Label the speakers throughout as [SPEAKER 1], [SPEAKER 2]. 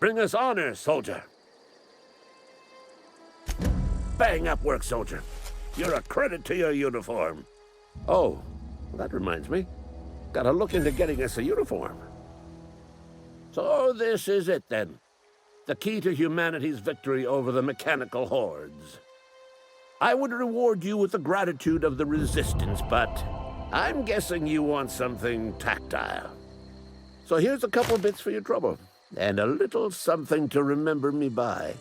[SPEAKER 1] Bring us honor, soldier. Bang up work, soldier. You're a credit to your uniform. Oh, that reminds me. Gotta look into getting us a uniform. So this is it, then. The key to humanity's victory over the mechanical hordes. I would reward you with the gratitude of the Resistance, but I'm guessing you want something tactile. So here's a couple bits for your trouble, and a little something to remember me by.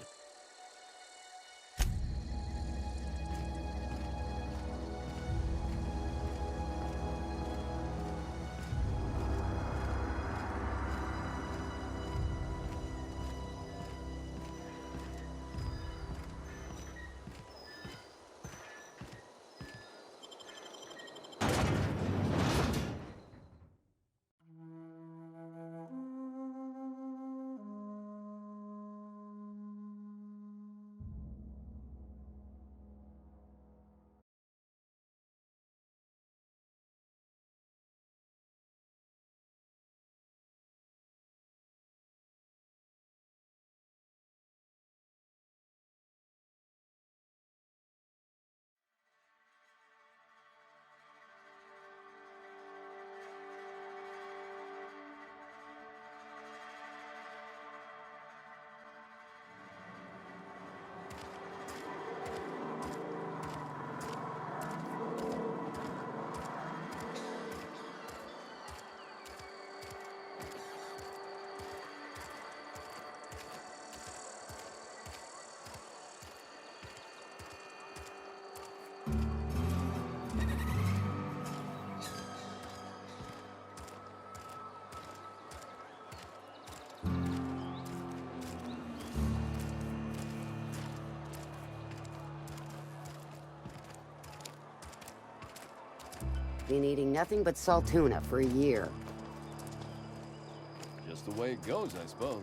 [SPEAKER 2] Been eating nothing but salt tuna for a year.
[SPEAKER 3] Just the way it goes, I suppose.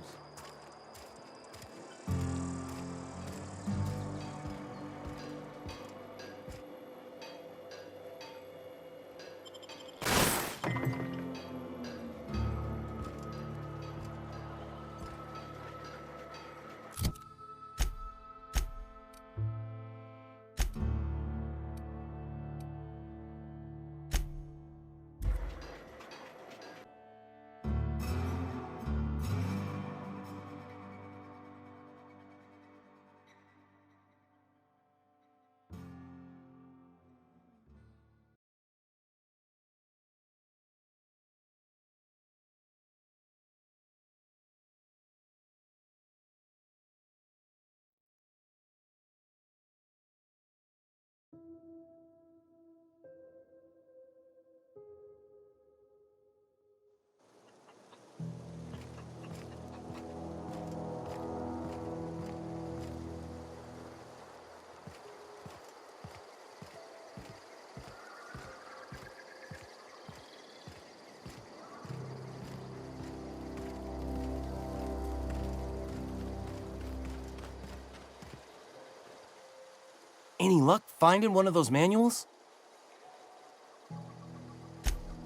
[SPEAKER 4] Any luck finding one of those manuals?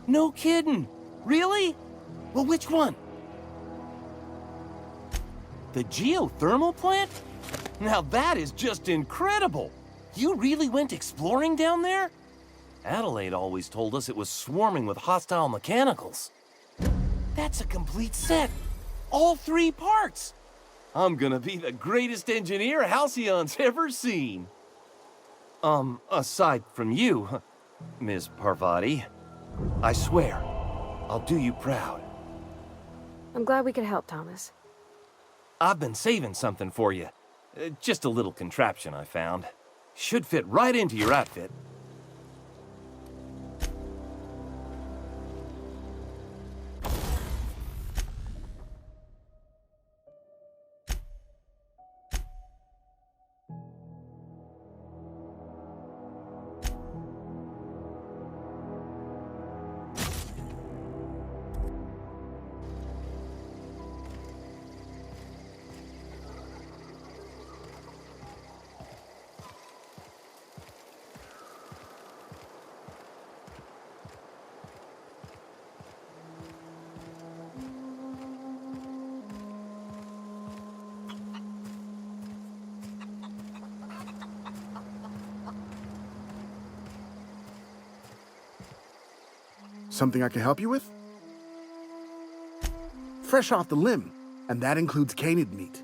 [SPEAKER 4] No kidding! Really? Well, which one? The geothermal plant? Now that is just incredible! You really went exploring down there? Adelaide always told us it was swarming with hostile mechanicals. That's a complete set! All 3 parts! I'm gonna be the greatest engineer Halcyon's ever seen! Aside from you, Ms. Parvati, I swear, I'll do you proud.
[SPEAKER 5] I'm glad we could help, Thomas.
[SPEAKER 4] I've been saving something for you. Just a little contraption I found. Should fit right into your outfit.
[SPEAKER 6] Something I can help you with? Fresh off the limb, and that includes canid meat.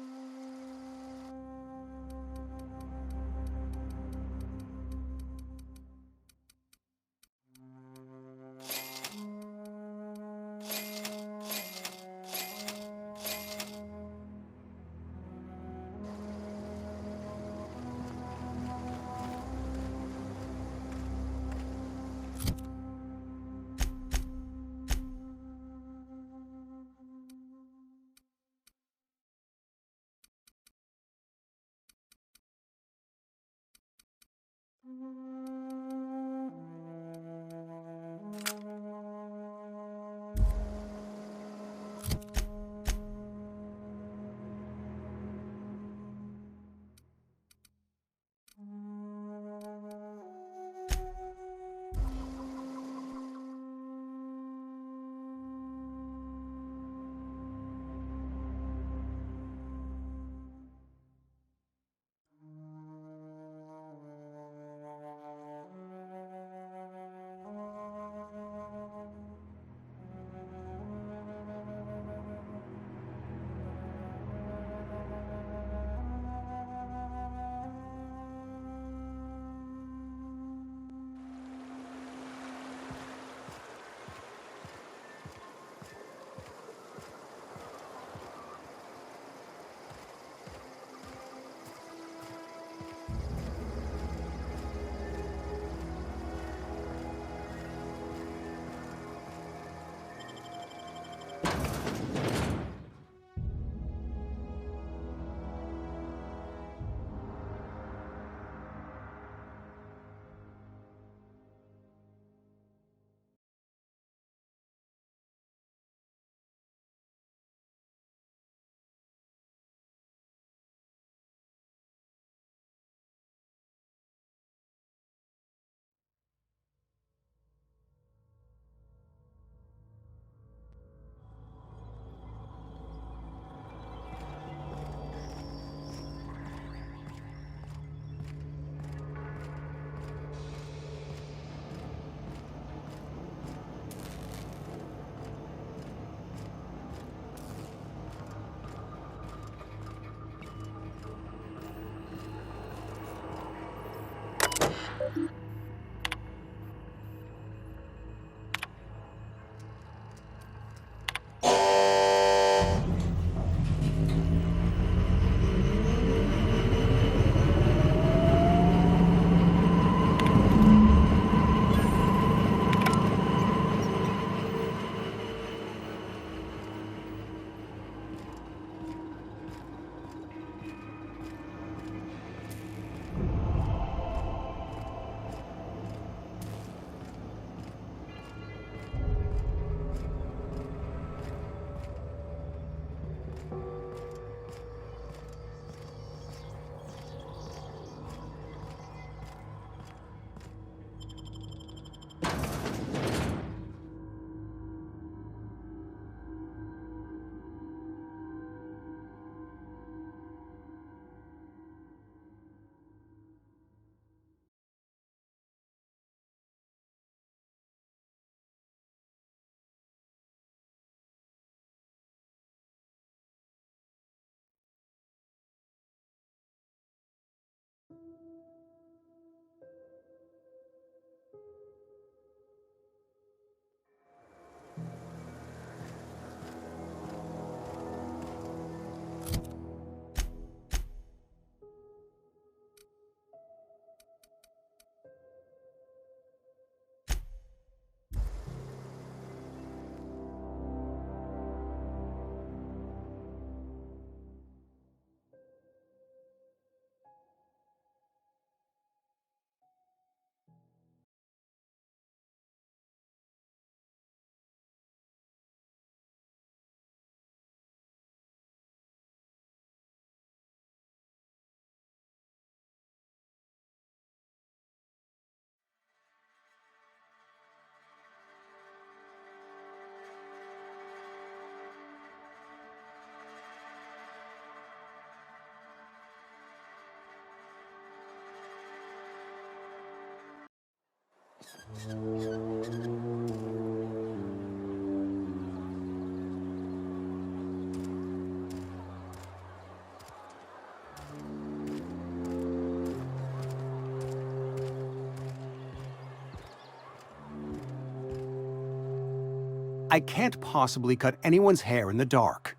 [SPEAKER 7] I can't possibly cut anyone's hair in the dark.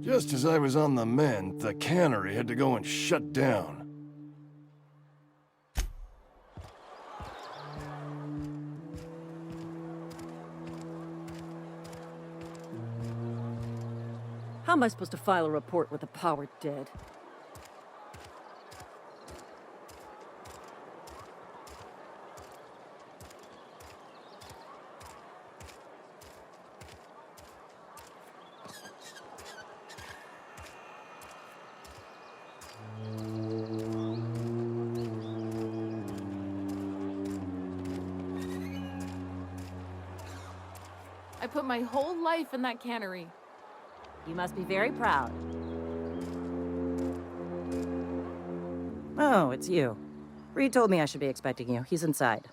[SPEAKER 3] Just as I was on the mend, the cannery had to go and shut down.
[SPEAKER 8] How am I supposed to file a report with the power dead?
[SPEAKER 9] I put my whole life in that cannery.
[SPEAKER 8] You must be very proud. Oh, it's you. Reed told me I should be expecting you. He's inside.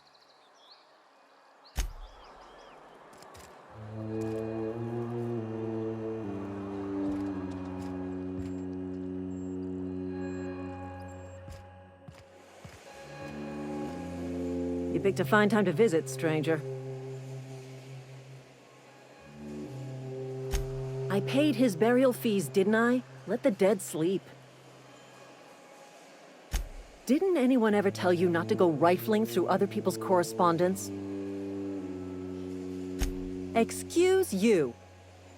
[SPEAKER 8] You picked a fine time to visit, stranger. I paid his burial fees, didn't I? Let the dead sleep. Didn't anyone ever tell you not to go rifling through other people's correspondence? Excuse you.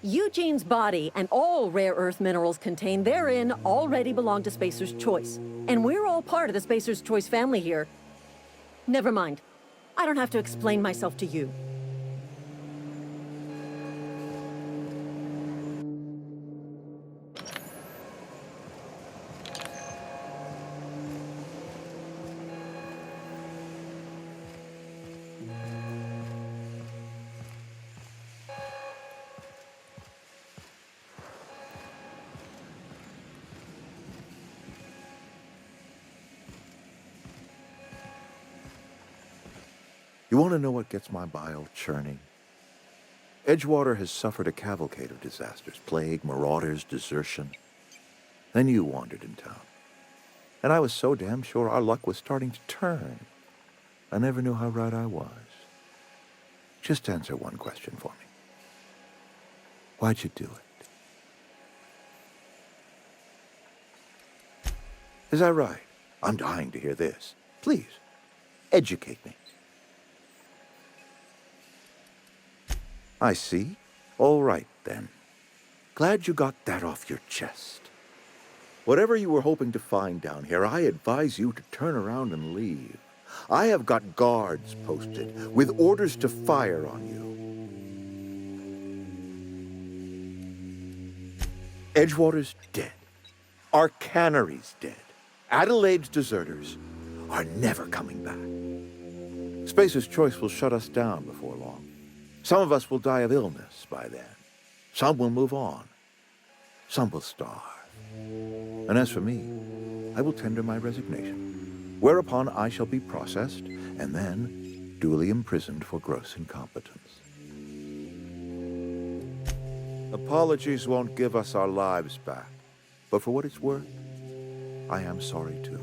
[SPEAKER 8] Eugene's body and all rare earth minerals contained therein already belong to Spacer's Choice. And we're all part of the Spacer's Choice family here. Never mind. I don't have to explain myself to you.
[SPEAKER 10] You want to know what gets my bile churning? Edgewater has suffered a cavalcade of disasters, plague, marauders, desertion. Then you wandered in town. And I was so damn sure our luck was starting to turn. I never knew how right I was. Just answer one question for me. Why'd you do it? Is that right? I'm dying to hear this. Please, educate me. I see. All right, then. Glad you got that off your chest. Whatever you were hoping to find down here, I advise you to turn around and leave. I have got guards posted with orders to fire on you. Edgewater's dead. Our cannery's dead. Adelaide's deserters are never coming back. Spacer's Choice will shut us down before long. Some of us will die of illness by then. Some will move on. Some will starve. And as for me, I will tender my resignation, whereupon I shall be processed and then duly imprisoned for gross incompetence. Apologies won't give us our lives back, but for what it's worth, I am sorry too.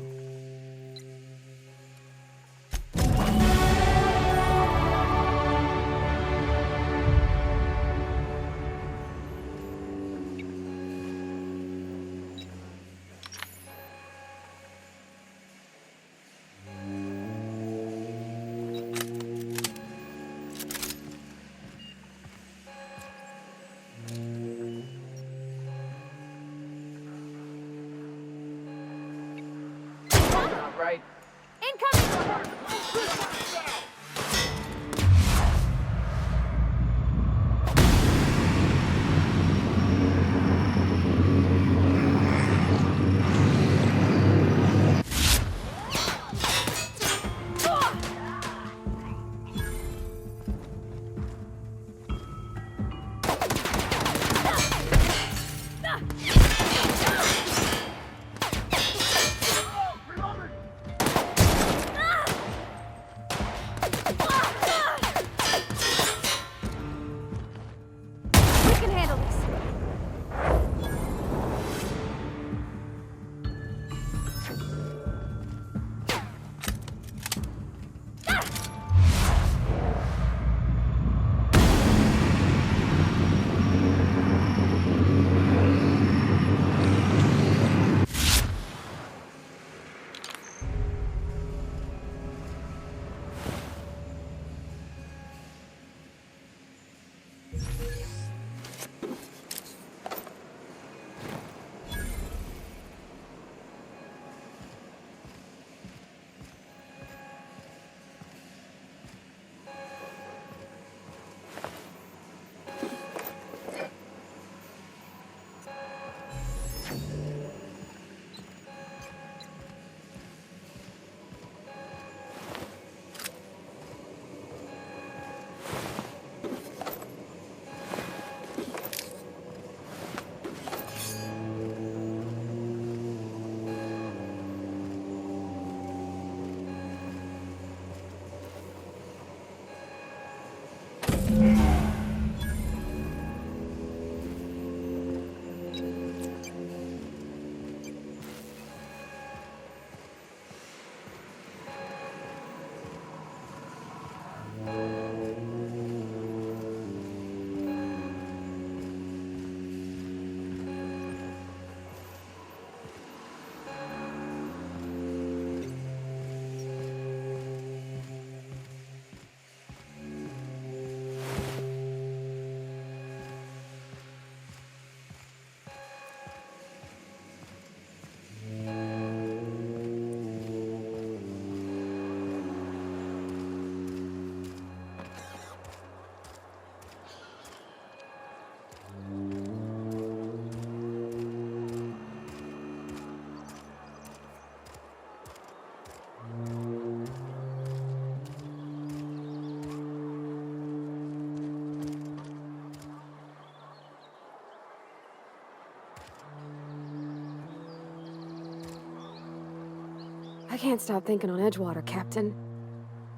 [SPEAKER 5] can't stop thinking on Edgewater, Captain.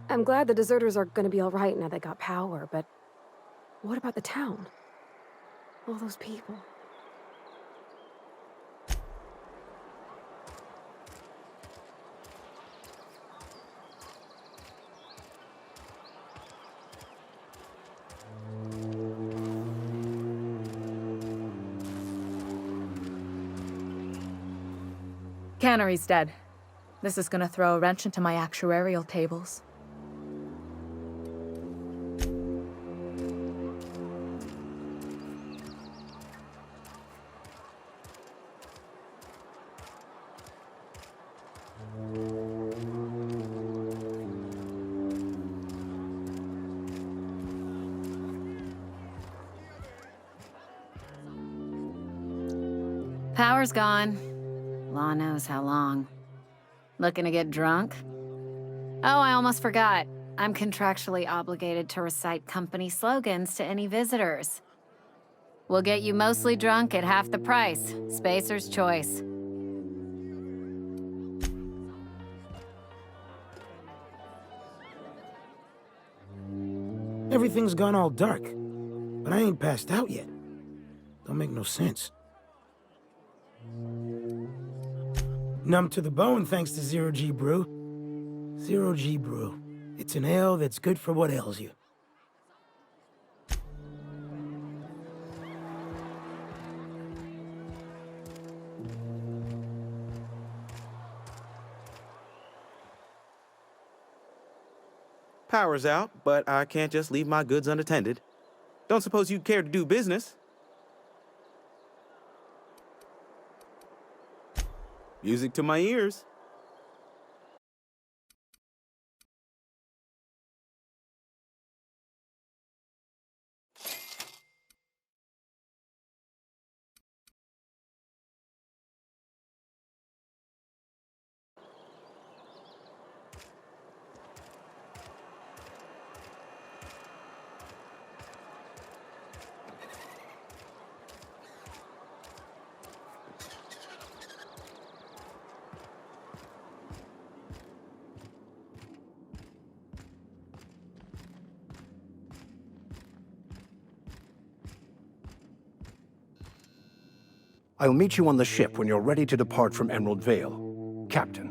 [SPEAKER 5] I'm glad the deserters are gonna be all right now they got power, but what about the town? All those people.
[SPEAKER 9] Cannery's dead. This is gonna throw a wrench into my actuarial tables.
[SPEAKER 11] Power's gone. Law knows how long. Looking to get drunk? Oh, I almost forgot. I'm contractually obligated to recite company slogans to any visitors. We'll get you mostly drunk at half the price. Spacer's choice.
[SPEAKER 12] Everything's gone all dark, but I ain't passed out yet. Don't make no sense. Numb to the bone thanks to Zero G Brew. Zero G Brew. It's an ale that's good for what ails you.
[SPEAKER 13] Power's out, but I can't just leave my goods unattended. Don't suppose you'd care to do business? Music to my ears.
[SPEAKER 14] I'll meet you on the ship when you're ready to depart from Emerald Vale, Captain.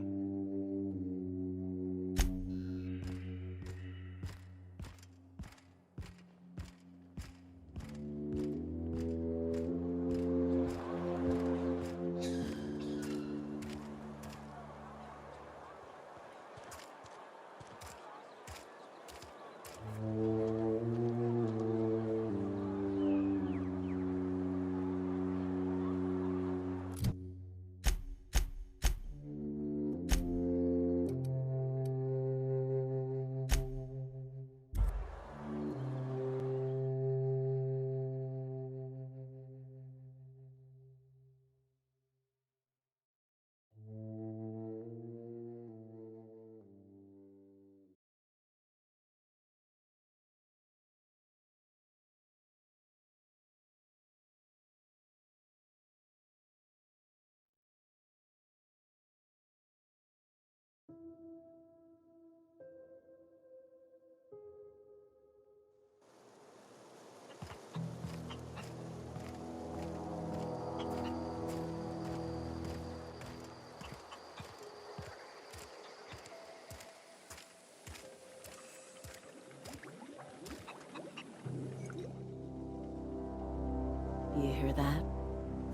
[SPEAKER 8] You hear that?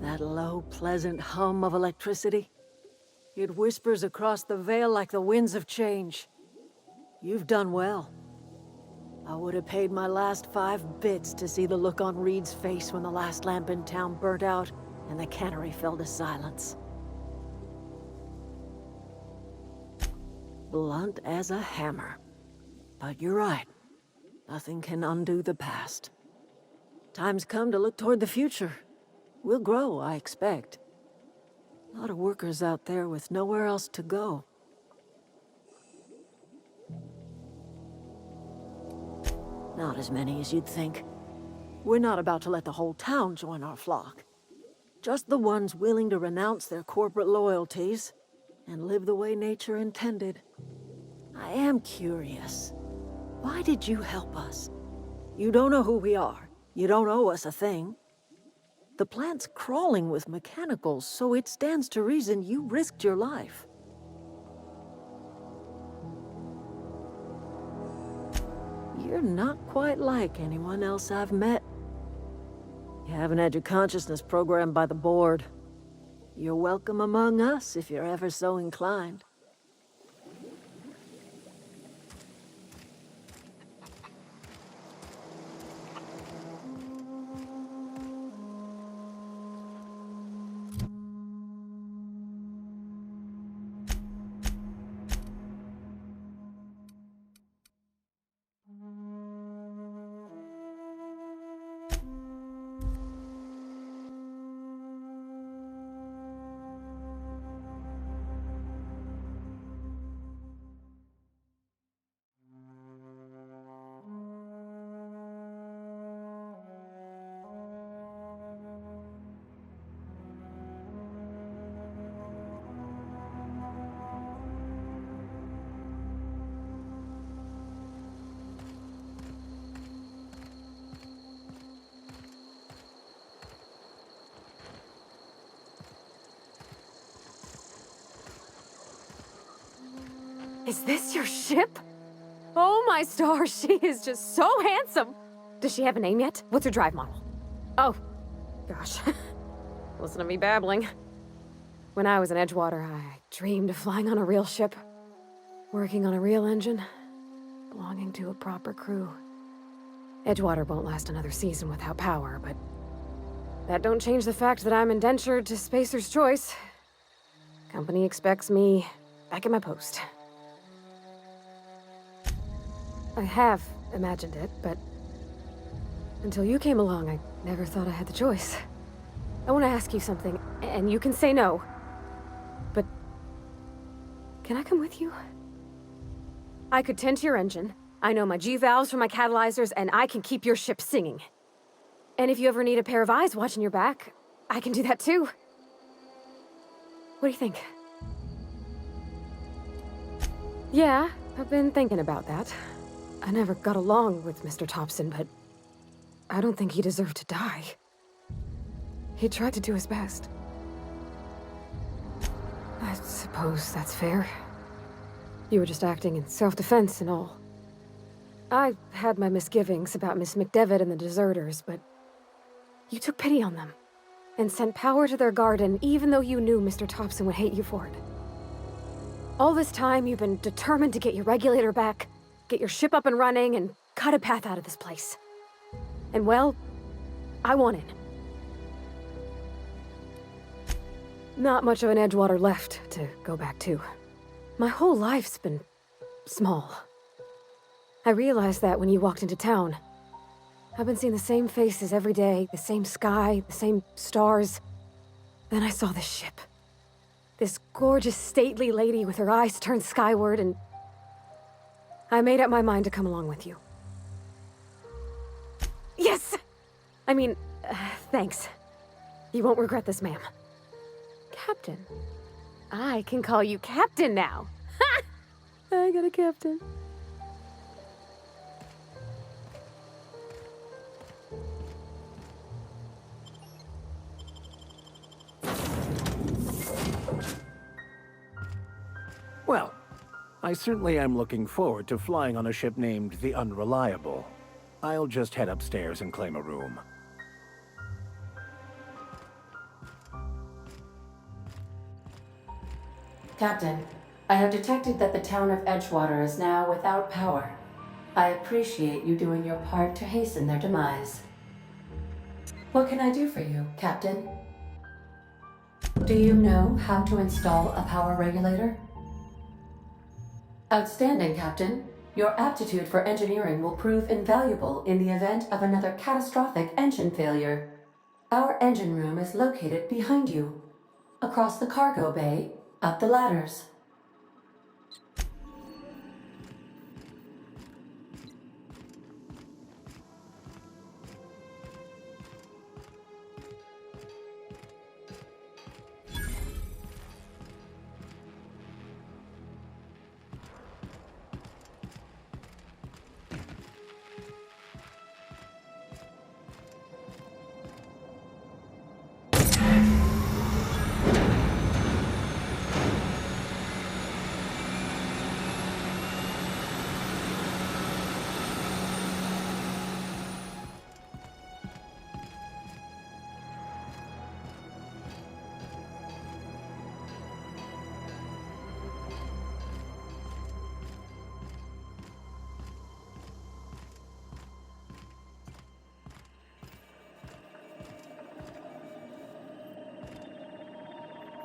[SPEAKER 8] That low, pleasant hum of electricity? It whispers across the Vale like the winds of change. You've done well. I would have paid my last 5 bits to see the look on Reed's face when the last lamp in town burnt out and the cannery fell to silence. Blunt as a hammer. But you're right. Nothing can undo the past. Time's come to look toward the future. We'll grow, I expect. A lot of workers out there with nowhere else to go. Not as many as you'd think. We're not about to let the whole town join our flock. Just the ones willing to renounce their corporate loyalties
[SPEAKER 15] and live the way nature intended. I am curious. Why did you help us? You don't know who we are. You don't owe us a thing. The plant's crawling with mechanicals, so it stands to reason you risked your life. You're not quite like anyone else I've met. You haven't had your consciousness programmed by the board. You're welcome among us if you're ever so inclined.
[SPEAKER 5] Is this your ship? Oh my stars, she is just so handsome! Does she have a name yet? What's her drive model? Oh, gosh. Listen to me babbling. When I was in Edgewater, I dreamed of flying on a real ship, working on a real engine, belonging to a proper crew. Edgewater won't last another season without power, but that don't change the fact that I'm indentured to Spacer's Choice. Company expects me back at my post. I have imagined it, but until you came along, I never thought I had the choice. I want to ask you something, and you can say no, but can I come with you? I could tend to your engine. I know my G-valves from my catalyzers, and I can keep your ship singing. And if you ever need a pair of eyes watching your back, I can do that too. What do you think? Yeah, I've been thinking about that. I never got along with Mr. Thompson, but I don't think he deserved to die. He tried to do his best. I suppose that's fair. You were just acting in self-defense and all. I had my misgivings about Miss McDevitt and the deserters, but you took pity on them and sent power to their garden even though you knew Mr. Thompson would hate you for it. All this time, you've been determined to get your regulator back, get your ship up and running, and cut a path out of this place. And well, I won in. Not much of an Edgewater left to go back to. My whole life's been small. I realized that when you walked into town. I've been seeing the same faces every day, the same sky, the same stars. Then I saw this ship. This gorgeous, stately lady with her eyes turned skyward, and I made up my mind to come along with you. Yes! I mean, thanks. You won't regret this, ma'am. Captain. I can call you Captain now. Ha! I got a captain.
[SPEAKER 14] Well, I certainly am looking forward to flying on a ship named the Unreliable. I'll just head upstairs and claim a room.
[SPEAKER 16] Captain, I have detected that the town of Edgewater is now without power. I appreciate you doing your part to hasten their demise. What can I do for you, Captain? Do you know how to install a power regulator? Outstanding, Captain. Your aptitude for engineering will prove invaluable in the event of another catastrophic engine failure. Our engine room is located behind you, across the cargo bay, up the ladders.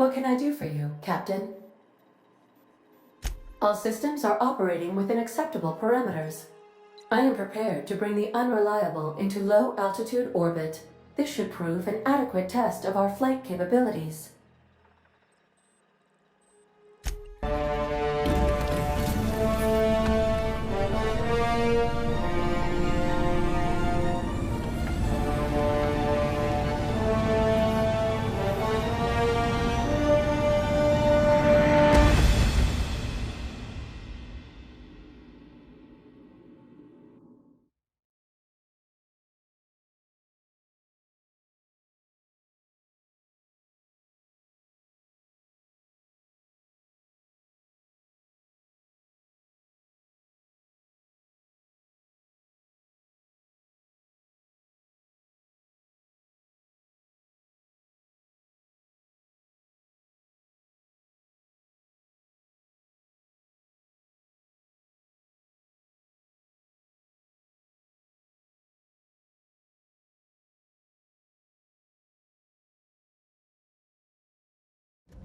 [SPEAKER 16] What can I do for you, Captain? All systems are operating within acceptable parameters. I am prepared to bring the Unreliable into low-altitude orbit. This should prove an adequate test of our flight capabilities.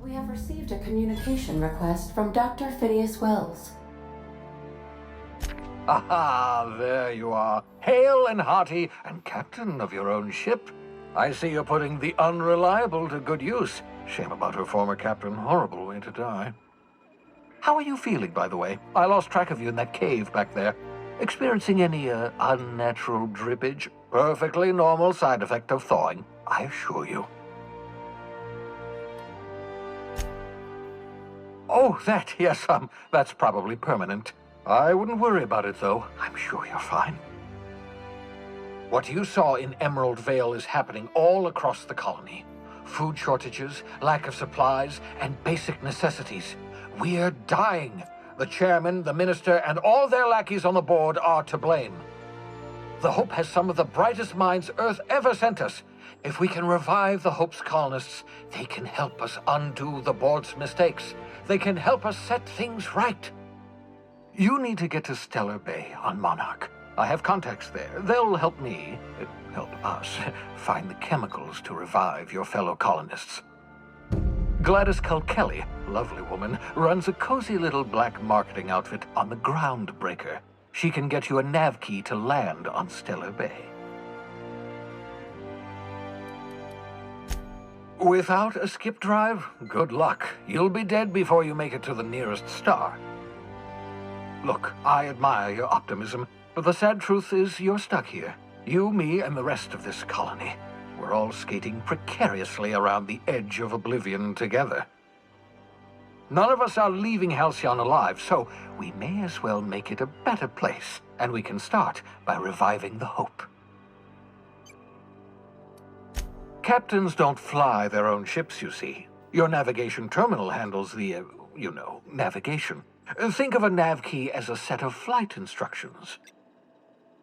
[SPEAKER 16] We have received a communication request from Dr. Phineas Wells.
[SPEAKER 14] Aha, there you are. Hale and hearty, and captain of your own ship. I see you're putting the Unreliable to good use. Shame about her former captain. Horrible way to die. How are you feeling, by the way? I lost track of you in that cave back there. Experiencing any, unnatural drippage? Perfectly normal side effect of thawing, I assure you. Oh, that, yes, that's probably permanent. I wouldn't worry about it, though. I'm sure you're fine. What you saw in Emerald Vale is happening all across the colony. Food shortages, lack of supplies, and basic necessities. We're dying. The chairman, the minister, and all their lackeys on the board are to blame. The Hope has some of the brightest minds Earth ever sent us. If we can revive the Hope's colonists, they can help us undo the board's mistakes. They can help us set things right. You need to get to Stellar Bay on Monarch. I have contacts there. They'll help me, help us, find the chemicals to revive your fellow colonists. Gladys Culkelly, lovely woman, runs a cozy little black marketing outfit on the Groundbreaker. She can get you a nav key to land on Stellar Bay. Without a skip drive, good luck. You'll be dead before you make it to the nearest star. Look, I admire your optimism, but the sad truth is you're stuck here. You, me, and the rest of this colony. We're all skating precariously around the edge of oblivion together. None of us are leaving Halcyon alive, so we may as well make it a better place, and we can start by reviving the Hope. Captains don't fly their own ships, you see. Your navigation terminal handles the, navigation. Think of a nav key as a set of flight instructions.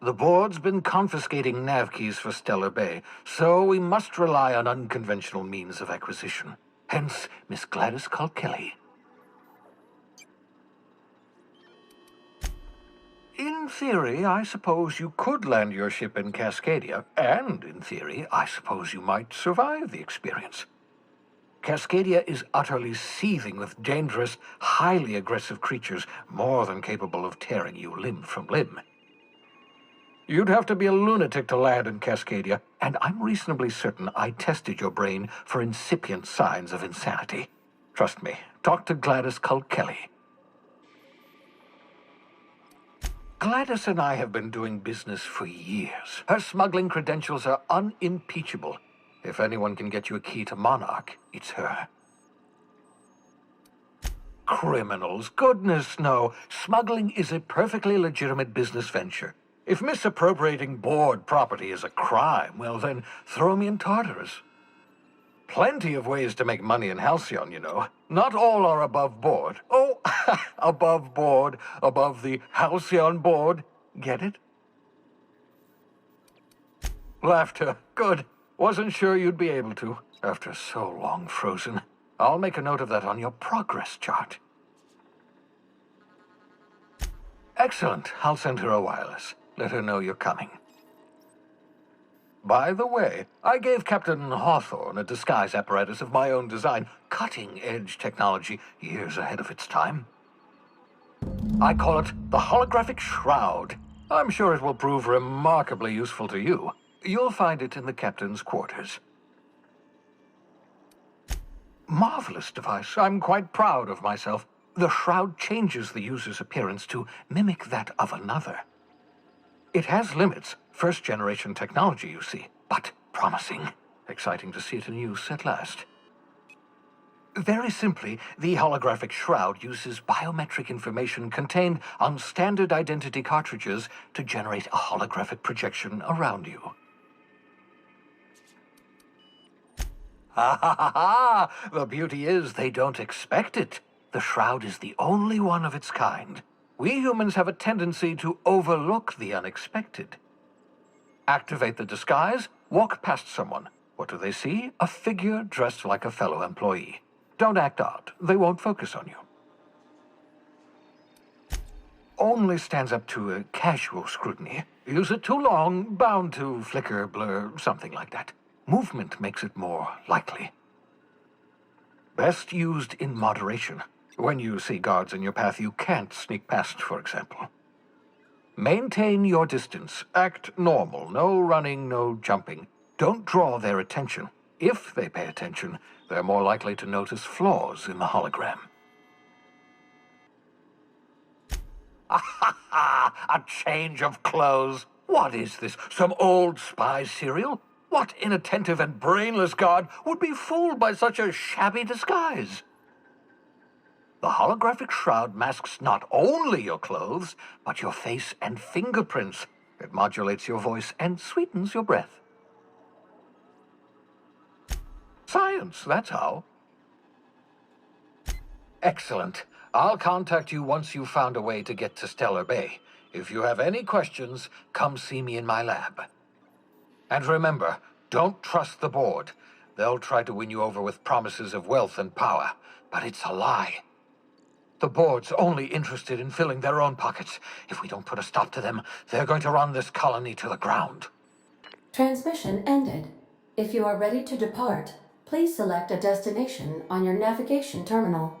[SPEAKER 14] The board's been confiscating nav keys for Stellar Bay, so we must rely on unconventional means of acquisition. Hence, Miss Gladys Culkelly. In theory, I suppose you could land your ship in Cascadia, and in theory, I suppose you might survive the experience. Cascadia is utterly seething with dangerous, highly aggressive creatures more than capable of tearing you limb from limb. You'd have to be a lunatic to land in Cascadia, and I'm reasonably certain I tested your brain for incipient signs of insanity. Trust me, talk to Gladys Culkelly. Gladys and I have been doing business for years. Her smuggling credentials are unimpeachable. If anyone can get you a key to Monarch, it's her. Criminals? Goodness, no. Smuggling is a perfectly legitimate business venture. If misappropriating board property is a crime, well then, throw me in Tartarus. Plenty of ways to make money in Halcyon, you know. Not all are above board. Oh, above board, above the Halcyon board. Get it? Laughter. Good. Wasn't sure you'd be able to, after so long frozen. I'll make a note of that on your progress chart. Excellent. I'll send her a wireless. Let her know you're coming. By the way, I gave Captain Hawthorne a disguise apparatus of my own design, cutting-edge technology years ahead of its time. I call it the holographic shroud. I'm sure it will prove remarkably useful to you. You'll find it in the captain's quarters. Marvelous device. I'm quite proud of myself. The shroud changes the user's appearance to mimic that of another. It has limits. First-generation technology, you see, but promising. Exciting to see it in use at last. Very simply, the holographic shroud uses biometric information contained on standard identity cartridges to generate a holographic projection around you. Ha ha ha ha! The beauty is they don't expect it. The shroud is the only one of its kind. We humans have a tendency to overlook the unexpected. Activate the disguise, walk past someone. What do they see? A figure dressed like a fellow employee. Don't act odd. They won't focus on you. Only stands up to a casual scrutiny. Use it too long, bound to flicker, blur, something like that. Movement makes it more likely. Best used in moderation. When you see guards in your path you can't sneak past, for example. Maintain your distance. Act normal. No running, no jumping. Don't draw their attention. If they pay attention, they're more likely to notice flaws in the hologram. A change of clothes. What is this? Some old spy serial? What inattentive and brainless guard would be fooled by such a shabby disguise? The holographic shroud masks not only your clothes, but your face and fingerprints. It modulates your voice and sweetens your breath. Science, that's how. Excellent. I'll contact you once you've found a way to get to Stellar Bay. If you have any questions, come see me in my lab. And remember, don't trust the board. They'll try to win you over with promises of wealth and power, but it's a lie. The board's only interested in filling their own pockets. If we don't put a stop to them, they're going to run this colony to the ground.
[SPEAKER 16] Transmission ended. If you are ready to depart, please select a destination on your navigation terminal.